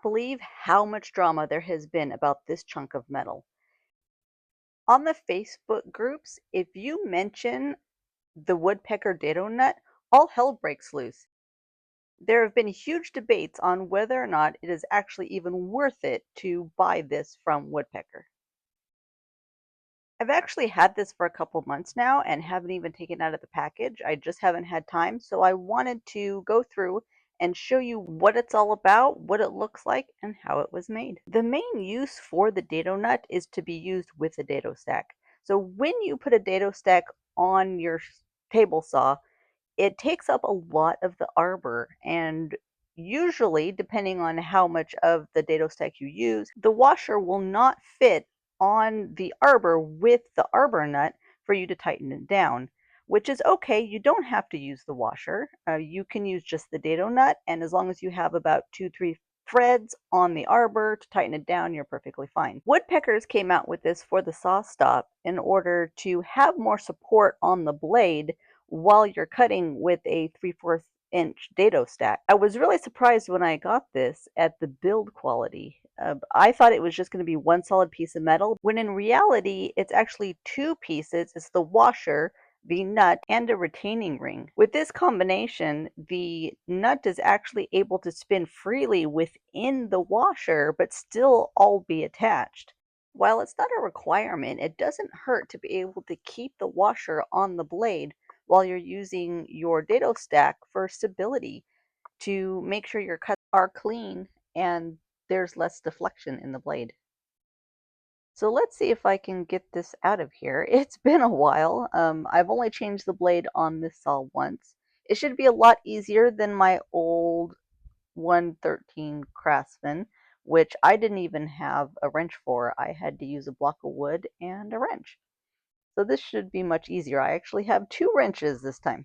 believe how much drama there has been about this chunk of metal. On the Facebook groups, if you mention the woodpecker dado nut, all hell breaks loose. There have been huge debates on whether or not it is actually even worth it to buy this from Woodpecker. I've actually had this for a couple months now and haven't even taken it out of the package. I just haven't had time, so I wanted to go through and show you what it's all about, what it looks like, and how it was made. The main use for the dado nut is to be used with a dado stack. So when you put a dado stack on your table saw, it takes up a lot of the arbor, and usually, depending on how much of the dado stack you use, the washer will not fit on the arbor with the arbor nut for you to tighten it down, which is okay. You don't have to use the washer. You can use just the dado nut, and as long as you have about 2-3 threads on the arbor to tighten it down, you're perfectly fine. Woodpeckers came out with this for the Sawstop in order to have more support on the blade while you're cutting with a 3/4 inch dado stack. I was really surprised when I got this at the build quality. I thought it was just going to be one solid piece of metal, when in reality it's actually two pieces. It's the washer, the nut, and a retaining ring. With this combination, the nut is actually able to spin freely within the washer, but still all be attached. While it's not a requirement, it doesn't hurt to be able to keep the washer on the blade while you're using your dado stack for stability, to make sure your cuts are clean and there's less deflection in the blade. So let's see if I can get this out of here. It's been a while. I've only changed the blade on this saw once. It should be a lot easier than my old 113 Craftsman, which I didn't even have a wrench for. I had to use a block of wood and a wrench. So this should be much easier. I actually have 2 wrenches this time.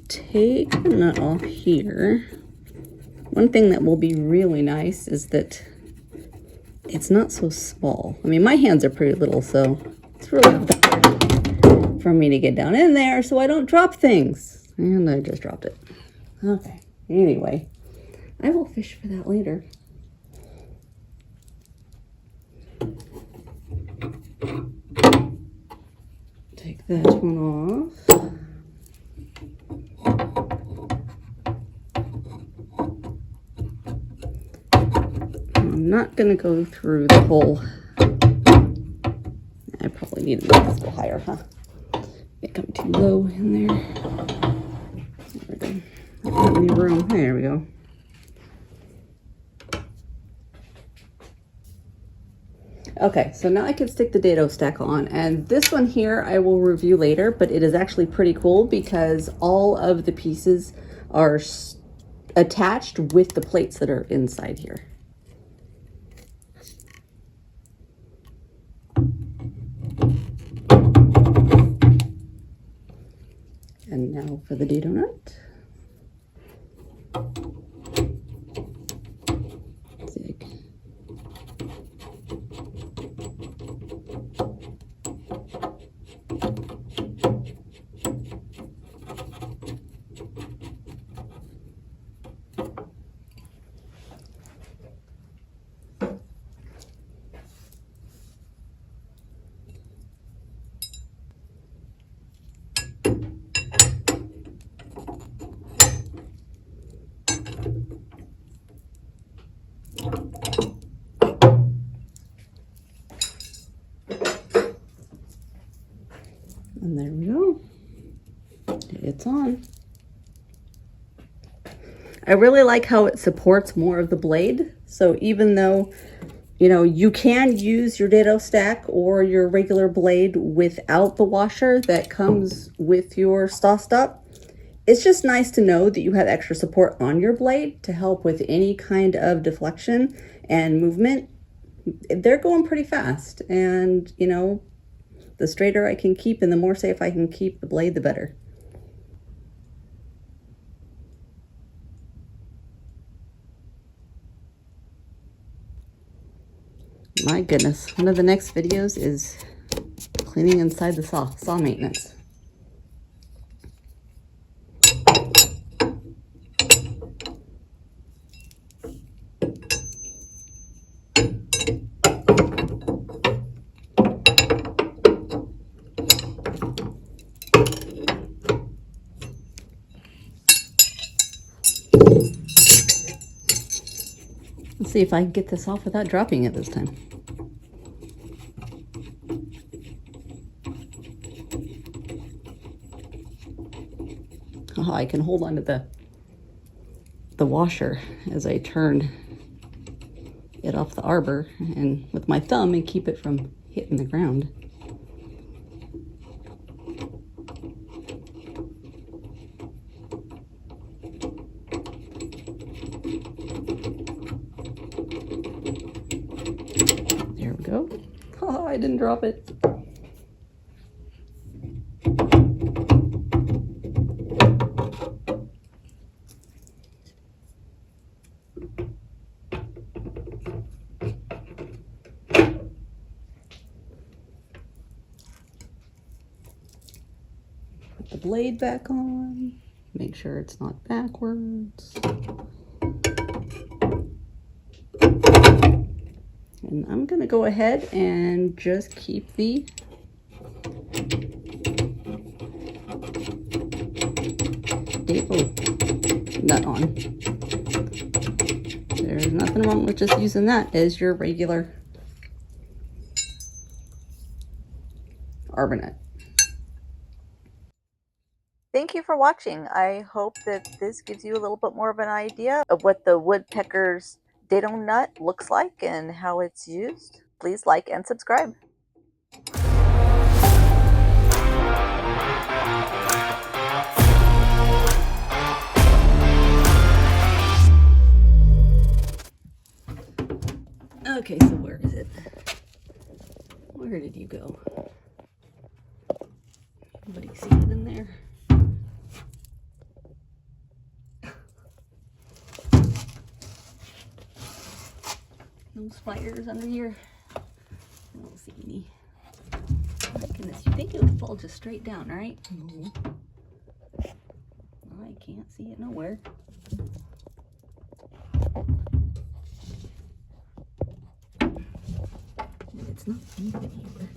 Take the nut off here. One thing that will be really nice is that it's not so small. I mean, my hands are pretty little, so it's really hard for me to get down in there so I don't drop things. And I just dropped it. Okay, anyway, I will fish for that later. Take that one off. I'm not going to go through the whole. I probably need to make this go higher, huh? It come too low in there. There we go. Not any room. There we go. Okay, so now I can stick the dado stack on, and this one here I will review later, but it is actually pretty cool because all of the pieces are attached with the plates that are inside here. And now for the dado nut. Zig. And there we go. It's on. I really like how it supports more of the blade. So even though, you know, you can use your dado stack or your regular blade without the washer that comes with your Sawstop, it's just nice to know that you have extra support on your blade to help with any kind of deflection and movement. They're going pretty fast, and you know, the straighter I can keep and the more safe I can keep the blade, the better. My goodness, one of the next videos is cleaning inside the saw maintenance. Let's see if I can get this off without dropping it this time. I can hold on to the washer as I turn it off the arbor and with my thumb and keep it from hitting the ground. There we go. Oh, I didn't drop it. Put the blade back on. Make sure it's not backwards. And I'm going to go ahead and just keep the Dado nut on. There's nothing wrong with just using that as your regular arbor nut. Thank you for watching. I hope that this gives you a little bit more of an idea of what the Woodpeckers Dado Nut looks like and how it's used. Please like and subscribe. Okay, so where is it? Where did you go? Anybody see it in there? No spiders under here? I don't see any. Oh my goodness, you think it would fall just straight down, right? No. I can't see it nowhere. It's not deep in here.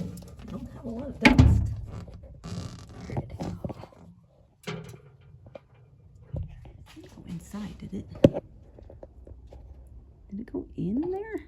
I don't have a lot of dust. Where did it go? It didn't go inside, did it? Did it go in there?